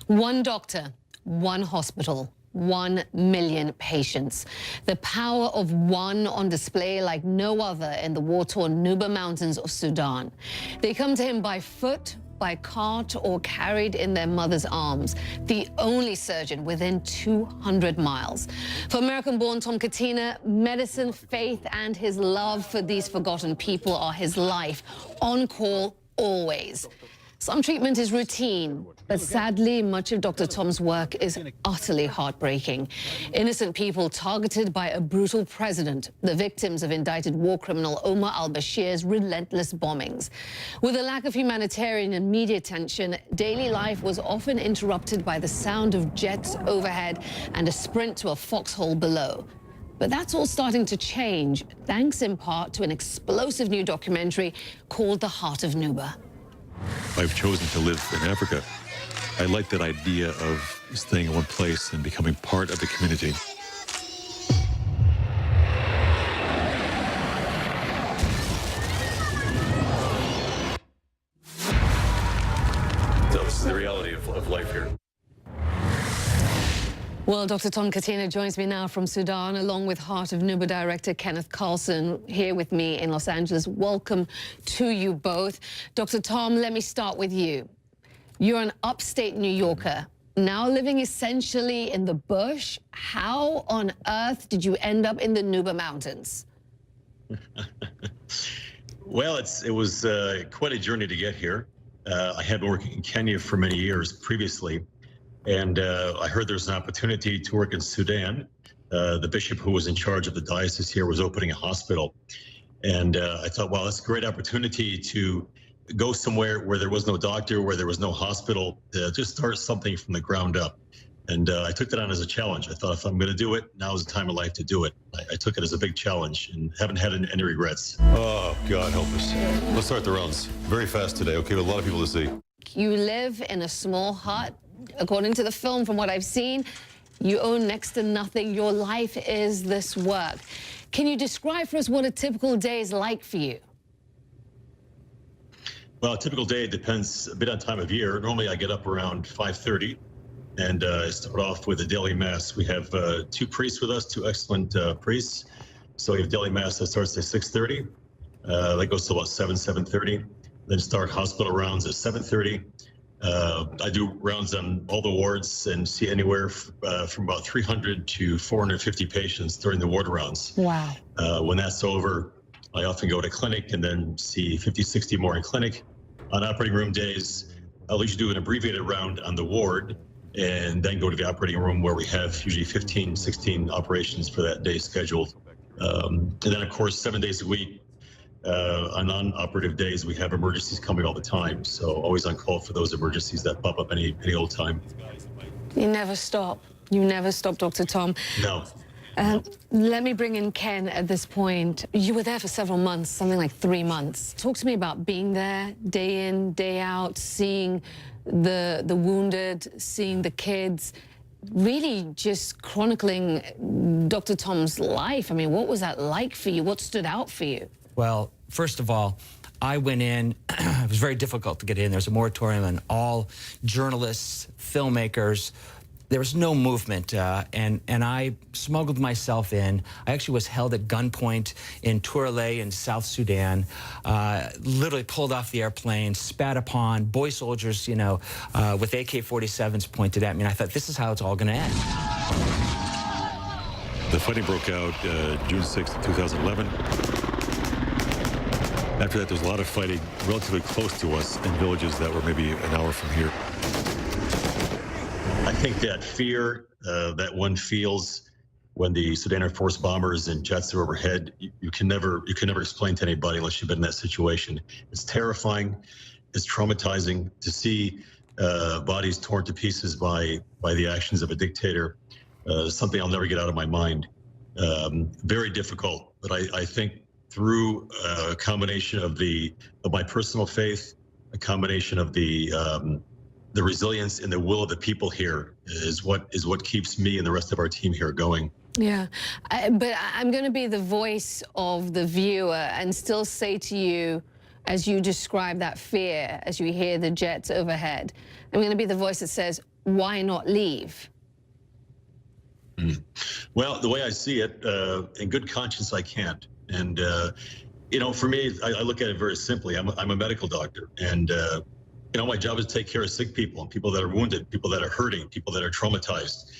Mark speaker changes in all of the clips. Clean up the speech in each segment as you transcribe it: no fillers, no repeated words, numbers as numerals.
Speaker 1: One doctor, one hospital, 1 million patients. The power of one on display like no other in the war-torn Nuba Mountains of Sudan. They come to him by foot, by cart, or carried in their mother's arms. The only surgeon within 200 miles. For American-born Tom Catena, medicine, faith, and his love for these forgotten people are his life. On call, always. Some treatment is routine, but sadly, much of Dr. Tom's work is utterly heartbreaking. Innocent people targeted by a brutal president, the victims of indicted war criminal Omar Al-Bashir's relentless bombings. With a lack of humanitarian and media attention, daily life was often interrupted by the sound of jets overhead and a sprint to a foxhole below. But that's all starting to change, thanks in part to an explosive new documentary called The Heart of Nuba.
Speaker 2: I've chosen to live in Africa. I like that idea of staying in one place and becoming part of the community. So this is the reality of life here.
Speaker 1: Well, Dr. Tom Catena joins me now from Sudan, along with Heart of Nuba director Kenneth Carlson, here with me in Los Angeles. Welcome to you both. Dr. Tom, let me start with you. You're an upstate New Yorker, now living essentially in the bush. How on earth did you end up in the Nuba Mountains?
Speaker 2: Well, it was quite a journey to get here. I had been working in Kenya for many years previously. And I heard there's an opportunity to work in Sudan. The bishop who was in charge of the diocese here was opening a hospital. And I thought, wow, that's a great opportunity to go somewhere where there was no doctor, where there was no hospital, just start something from the ground up. And I took that on as a challenge. I thought, if I'm going to do it, now is the time of life to do it. I took it as a big challenge and haven't had any regrets.
Speaker 3: Oh, God help us. Let's start the rounds. Very fast today, okay, with a lot of people to see.
Speaker 1: You live in a small hut. According to the film, from what I've seen, you own next to nothing. Your life is this work. Can you describe for us what a typical day is like for you?
Speaker 2: Well, a typical day depends a bit on time of year. Normally, I get up around 5:30 and I start off with a daily mass. We have 2 priests with us, 2 excellent priests. So we have daily mass that starts at 6:30. That goes to about 7:30. Then start hospital rounds at 7:30. I do rounds on all the wards and see anywhere from about 300 to 450 patients during the ward rounds.
Speaker 1: Wow.
Speaker 2: When that's over, I often go to clinic and then see 50, 60 more in clinic. On operating room days, I'll usually do an abbreviated round on the ward and then go to the operating room where we have usually 15, 16 operations for that day scheduled. And then, of course, 7 days a week, on non-operative days, we have emergencies coming all the time. So always on call for those emergencies that pop up any old time.
Speaker 1: You never stop. You never stop, Dr. Tom.
Speaker 2: No.
Speaker 1: Let me bring in Ken at this point. You were there for several months, something like 3 months. Talk to me about being there day in, day out, seeing the wounded, seeing the kids, really just chronicling Dr. Tom's life. I mean, what was that like for you? What stood out for you?
Speaker 4: Well, first of all, I went in. It was very difficult to get in. There's a moratorium on all journalists, filmmakers. There was no movement, and I smuggled myself in. I actually was held at gunpoint in Tourale in South Sudan, literally pulled off the airplane, spat upon, boy soldiers, you know, with AK-47s pointed at me, and I thought, this is how it's all going to end.
Speaker 2: The fighting broke out June 6th, 2011. After that, there's a lot of fighting relatively close to us in villages that were maybe an hour from here. I think that fear that one feels when the Sudan Air Force bombers and jets are overhead, you can never explain to anybody unless you've been in that situation. It's terrifying. It's traumatizing to see bodies torn to pieces by the actions of a dictator. Something I'll never get out of my mind. Very difficult, but I think through a combination of my personal faith, a combination of the resilience and the will of the people here is what keeps me and the rest of our team here going.
Speaker 1: Yeah, but I'm going to be the voice of the viewer and still say to you, as you describe that fear, as you hear the jets overhead, I'm going to be the voice that says, why not leave?
Speaker 2: Well, the way I see it, in good conscience, I can't. And, you know, for me, I look at it very simply. I'm a medical doctor. And, you know, my job is to take care of sick people and people that are wounded, people that are hurting, people that are traumatized.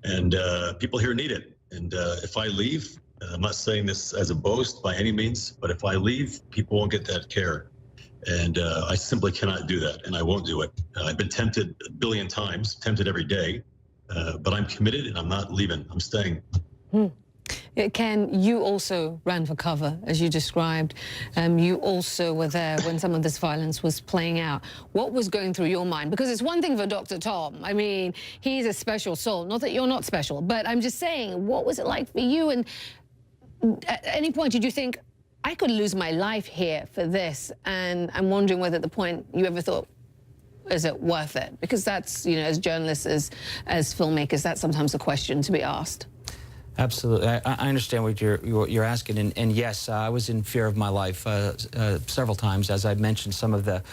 Speaker 2: And people here need it. And if I leave, I'm not saying this as a boast by any means, but if I leave, people won't get that care. And I simply cannot do that, and I won't do it. I've been tempted a billion times, tempted every day, but I'm committed and I'm not leaving. I'm staying.
Speaker 1: Ken, you also ran for cover, as you described. You also were there when some of this violence was playing out. What was going through your mind? Because it's one thing for Dr. Tom. I mean, he's a special soul. Not that you're not special, but I'm just saying, what was it like for you? And at any point, did you think, I could lose my life here for this? And I'm wondering whether at the point you ever thought, is it worth it? Because that's, you know, as journalists, as filmmakers, that's sometimes a question to be asked.
Speaker 4: Absolutely. I understand what you're asking, and yes, I was in fear of my life several times, as I mentioned some of the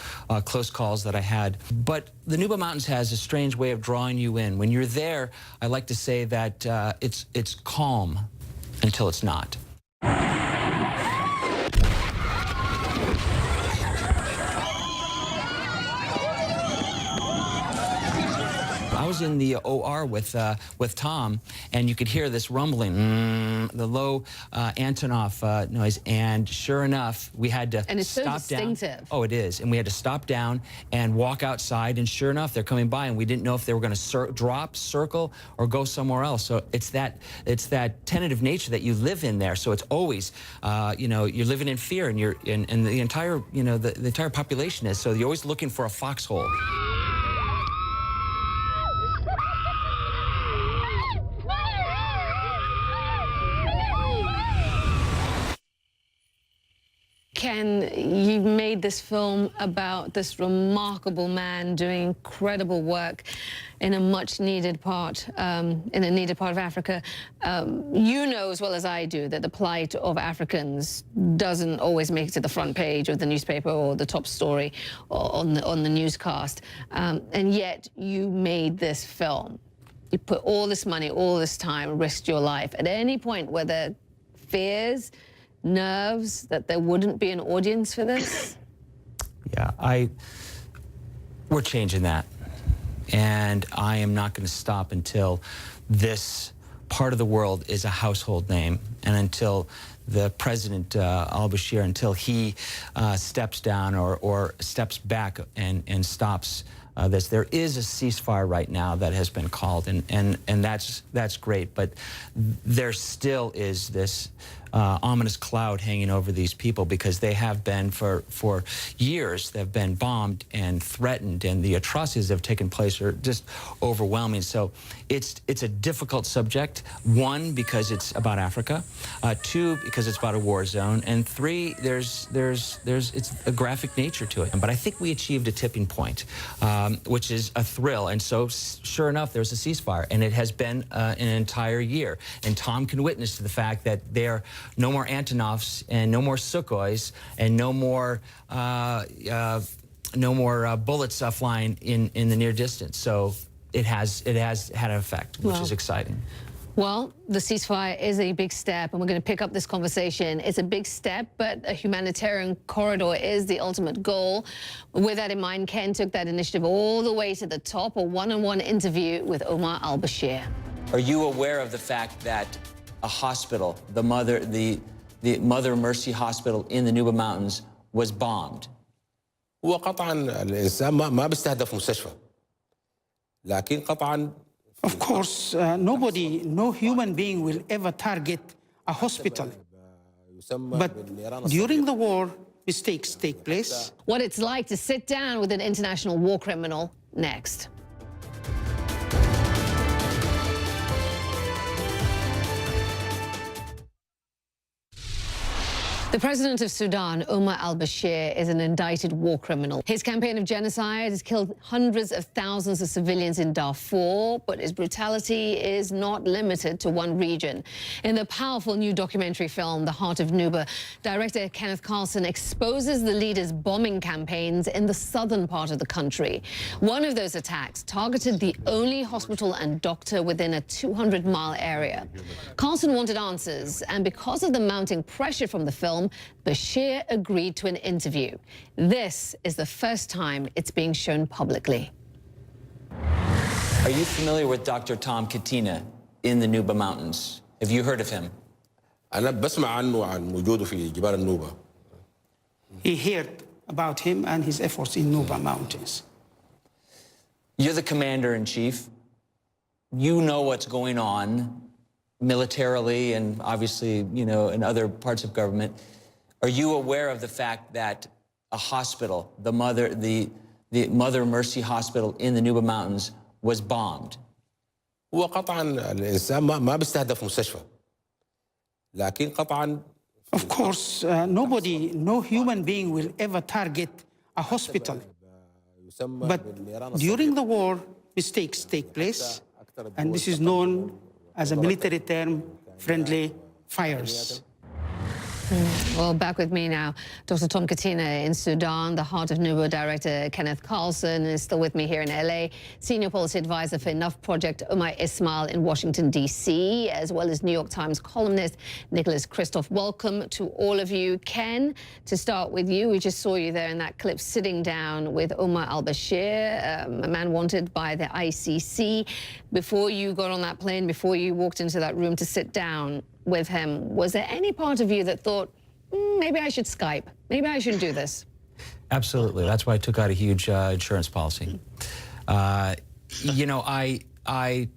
Speaker 4: close calls that I had. But the Nuba Mountains has a strange way of drawing you in. When you're there, I like to say that it's calm until it's not. I was in the OR with Tom, and you could hear this rumbling, the low Antonov noise, and sure enough, we had to
Speaker 1: and it's
Speaker 4: stop
Speaker 1: so
Speaker 4: down.
Speaker 1: distinctive.
Speaker 4: Oh, it is, and we had to stop down and walk outside, and sure enough, they're coming by, and we didn't know if they were going to drop, circle, or go somewhere else. So it's that tentative nature that you live in there. So it's always, you know, you're living in fear, and and the entire, you know, the entire population is. So you're always looking for a foxhole.
Speaker 1: Ken, you made this film about this remarkable man doing incredible work in a much-needed part, of Africa. You know as well as I do that the plight of Africans doesn't always make it to the front page of the newspaper or the top story or on the newscast. And yet you made this film. You put all this money, all this time, risked your life. At any point, were there fears, nerves that there wouldn't be an audience for this?
Speaker 4: Yeah, we're changing that. And I am not going to stop until this part of the world is a household name, and until the president, Al-Bashir, until he steps down or steps back and stops this. There is a ceasefire right now that has been called, and that's great, but there still is this ominous cloud hanging over these people, because they have been for years, they've been bombed and threatened, and the atrocities that have taken place are just overwhelming. So it's a difficult subject. One, because it's about Africa. Two, because it's about a war zone. And three, it's a graphic nature to it. But I think we achieved a tipping point, which is a thrill. And so sure enough, there's a ceasefire, and it has been an entire year. And Tom can witness to the fact that there no more Antonovs and no more Sukhois and no more bullets flying in the near distance. So it has had an effect, which is exciting.
Speaker 1: Well, the ceasefire is a big step, and we're going to pick up this conversation. It's a big step, but a humanitarian corridor is the ultimate goal. With that in mind, Ken took that initiative all the way to the top, a one-on-one interview with Omar Al-Bashir.
Speaker 4: Are you aware of the fact that a hospital, the Mother Mercy Hospital in the Nuba Mountains, was bombed?
Speaker 5: وقطعا الإنسان ما بيستهدف مستشفى لكن قطعا.
Speaker 6: Of course, no human being will ever target a hospital. But during the war, mistakes take place.
Speaker 1: What it's like to sit down with an international war criminal next. The president of Sudan, Al-Bashir, is an indicted war criminal. His campaign of genocide has killed hundreds of thousands of civilians in Darfur, but his brutality is not limited to one region. In the powerful new documentary film, The Heart of Nuba, director Kenneth Carlson exposes the leader's bombing campaigns in the southern part of the country. One of those attacks targeted the only hospital and doctor within a 200-mile area. Carlson wanted answers, and because of the mounting pressure from the film, Bashir agreed to an interview. This is the first time it's being shown publicly.
Speaker 7: Are you familiar with Dr. Tom Catena in the Nuba Mountains? Have you heard of him?
Speaker 5: أنا بسمع عنه عن وجوده في جبال النوبة.
Speaker 6: He heard about him and his efforts in Nuba Mountains.
Speaker 7: You're the commander-in-chief. You know what's going on militarily and obviously, you know, in other parts of government. Are you aware of the fact that a hospital, the Mother Mercy Hospital in the Nuba Mountains, was bombed?
Speaker 5: وقطعا الإنسان ما بيستهدف مستشفى. لكن قطعا.
Speaker 6: Of course, no human being will ever target a hospital. But during the war, mistakes take place, and this is known as a military term, friendly fires.
Speaker 1: Well, back with me now, Dr. Tom Catena in Sudan, the Heart of Nuba director Kenneth Carlson is still with me here in LA, senior policy advisor for Enough Project Omar Ismail in Washington, D.C., as well as New York Times columnist Nicholas Kristof. Welcome to all of you. Ken, to start with you, we just saw you there in that clip sitting down with Omar Al-Bashir, a man wanted by the ICC. Before you got on that plane, before you walked into that room to sit down with him, was there any part of you that thought, maybe I should Skype, maybe I should do this?
Speaker 4: Absolutely. That's why I took out a huge insurance policy. You know, I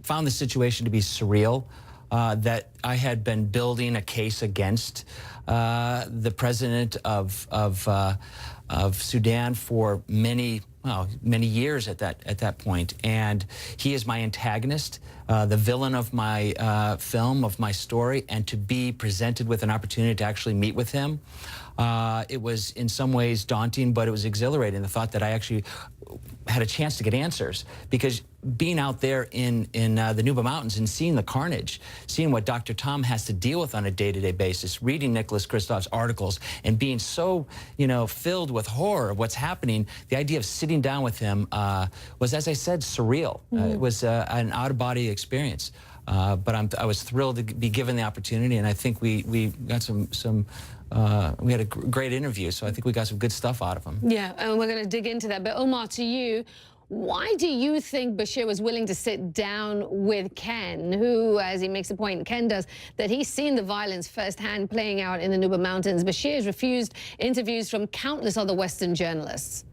Speaker 4: found the situation to be surreal, that I had been building a case against the president of Sudan for many years at that point, and he is my antagonist, the villain of my film, of my story, and to be presented with an opportunity to actually meet with him, it was in some ways daunting, but it was exhilarating, the thought that I actually had a chance to get answers, because being out there in the Nuba Mountains and seeing the carnage, seeing what Dr. Tom has to deal with on a day-to-day basis, reading Nicholas Kristof's articles and being so, you know, filled with horror of what's happening, the idea of sitting down with him was, as I said, surreal. It was an out-of-body experience. But I was thrilled to be given the opportunity, and I think we got we had a great interview, so I think we got some good stuff out of him.
Speaker 1: Yeah, and we're going to dig into that. But Omar, to you, why do you think Bashir was willing to sit down with Ken, who, as he makes a point, Ken does, that he's seen the violence firsthand playing out in the Nuba Mountains? Bashir has refused interviews from countless other Western journalists.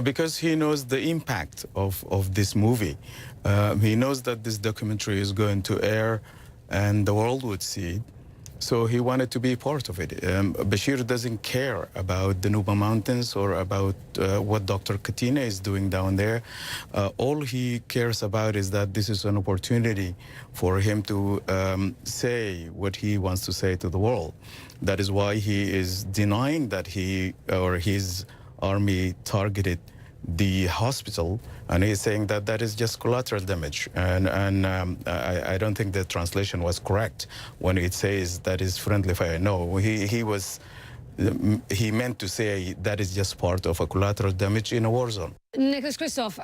Speaker 8: Because he knows the impact of this movie. He knows that this documentary is going to air and the world would see it. So he wanted to be part of it. Bashir doesn't care about the Nuba Mountains or about what Dr. Catena is doing down there. All he cares about is that this is an opportunity for him to say what he wants to say to the world. That is why he is denying that he or his army targeted the hospital, and he's saying that that is just collateral damage. And I don't think the translation was correct when it says that is friendly fire. No, he meant to say that is just part of a collateral damage in a war zone.
Speaker 1: Nicholas Kristof,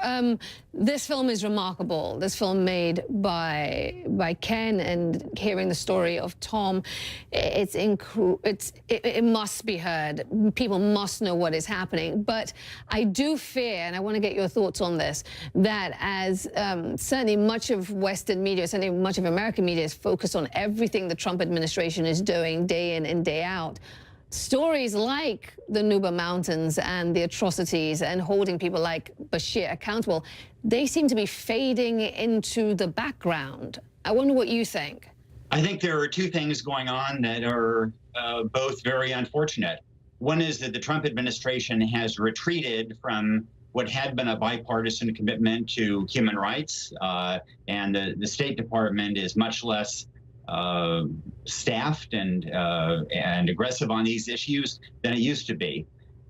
Speaker 1: this film is remarkable. This film made by Ken, and hearing the story of Tom, it must be heard. People must know what is happening. But I do fear, and I want to get your thoughts on this, that as certainly much of Western media, certainly much of American media is focused on everything the Trump administration is doing day in and day out, stories like the Nuba Mountains and the atrocities and holding people like Bashir accountable, they seem to be fading into the background. I wonder what you think.
Speaker 9: I think there are two things going on that are both very unfortunate. One is that the Trump administration has retreated from what had been a bipartisan commitment to human rights, and the State Department is much less staffed and aggressive on these issues than it used to be.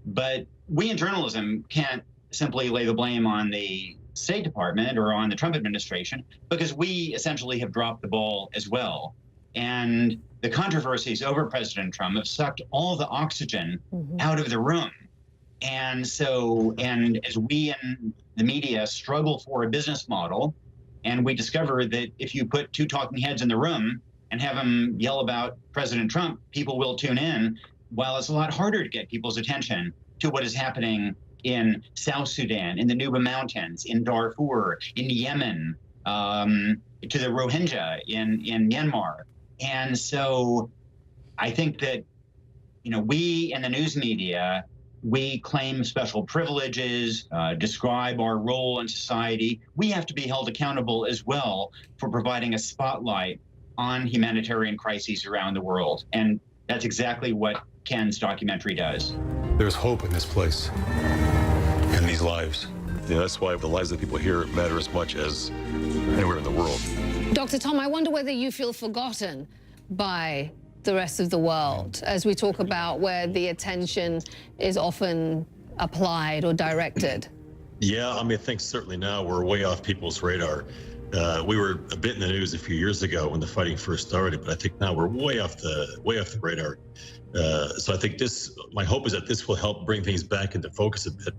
Speaker 9: But we in journalism can't simply lay the blame on the State Department or on the Trump administration, because we essentially have dropped the ball as well. And the controversies over President Trump have sucked all the oxygen out of the room. And so, and as we in the media struggle for a business model, and we discover that if you put two talking heads in the room and have them yell about President Trump, people will tune in, while it's a lot harder to get people's attention to what is happening in South Sudan, in the Nuba Mountains, in Darfur, in Yemen, to the Rohingya in Myanmar. And so I think that, you know, we in the news media, we claim special privileges, describe our role in society. We have to be held accountable as well for providing a spotlight on humanitarian crises around the world. And that's exactly what Ken's documentary does.
Speaker 3: There's hope in this place, in these lives. Yeah, that's why the lives of people here matter as much as anywhere in the world.
Speaker 1: Dr. Tom, I wonder whether you feel forgotten by the rest of the world as we talk about where the attention is often applied or directed.
Speaker 2: Yeah, I mean, I think certainly now we're way off people's radar. We were a bit in the news a few years ago when the fighting first started, but I think now we're way off the radar. So I think my hope is that this will help bring things back into focus a bit.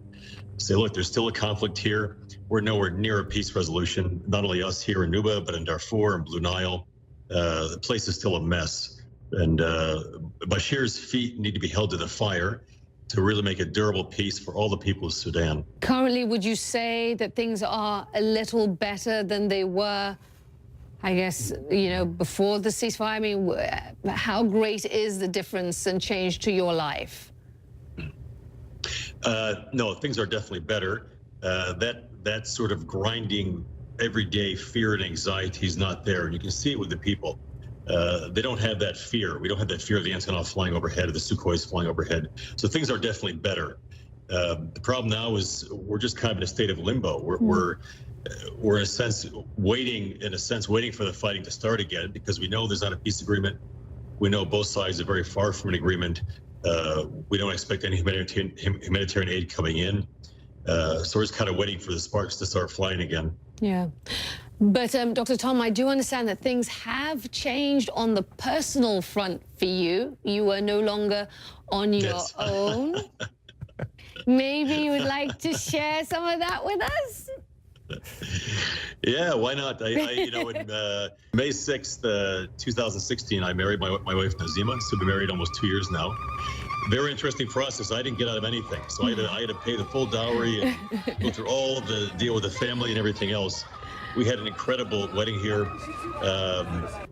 Speaker 2: Say, look, there's still a conflict here. We're nowhere near a peace resolution. Not only us here in Nuba, but in Darfur and Blue Nile. The place is still a mess. And Bashir's feet need to be held to the fire to really make a durable peace for all the people of Sudan.
Speaker 1: Currently, would you say that things are a little better than they were, I guess, you know, before the ceasefire? I mean, how great is the difference and change to your life?
Speaker 2: No, things are definitely better. That sort of grinding everyday fear and anxiety is not there. And you can see it with the people. They don't have that fear. We don't have that fear of the Antonov flying overhead or the Sukhois flying overhead. So things are definitely better. The problem now is we're just kind of in a state of limbo. We're in a sense waiting for the fighting to start again, because we know there's not a peace agreement. We know both sides are very far from an agreement. We don't expect any humanitarian aid coming in. So we're just kind of waiting for the sparks to start flying again.
Speaker 1: Yeah. But Dr. Tom, I do understand that things have changed on the personal front for you. You are no longer on your own. Maybe you would like to share some of that with us?
Speaker 2: Yeah, why not? You know, in May 6th, 2016, I married my wife, Nazima. So we've been married almost 2 years now. Very interesting process. I didn't get out of anything. So I had to pay the full dowry and go through all the deal with the family and everything else. We had an incredible wedding here. I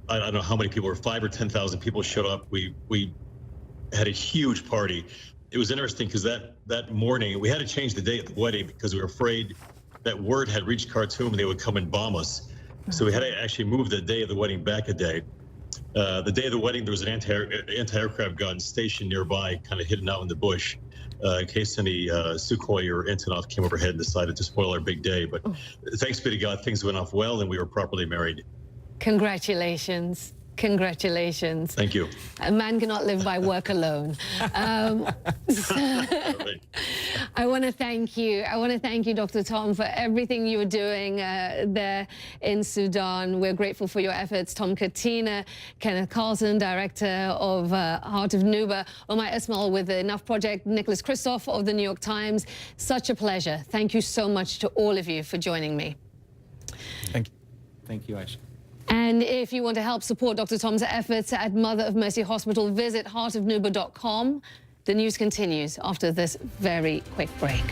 Speaker 2: don't know how many people were, 5,000 or 10,000 people showed up. We had a huge party. It was interesting because that morning, we had to change the date of the wedding because we were afraid that word had reached Khartoum and they would come and bomb us. So we had to actually move the day of the wedding back a day. The day of the wedding, there was an anti-aircraft gun stationed nearby, kind of hidden out in the bush, in case any Sukhoi or Antonov came overhead and decided to spoil our big day. But thanks be to God, things went off well and we were properly married.
Speaker 1: Congratulations. Congratulations.
Speaker 2: Thank you.
Speaker 1: A man cannot live by work alone. I want to thank you. I want to thank you, Dr. Tom, for everything you're doing there in Sudan. We're grateful for your efforts. Tom Catena, Kenneth Carlson, Director of Heart of Nuba, Omar Ismail with the Enough Project, Nicholas Christoph of the New York Times. Such a pleasure. Thank you so much to all of you for joining me.
Speaker 4: Thank you. Thank you, Aisha.
Speaker 1: And if you want to help support Dr. Tom's efforts at Mother of Mercy Hospital, visit heartofnuba.com. The news continues after this very quick break.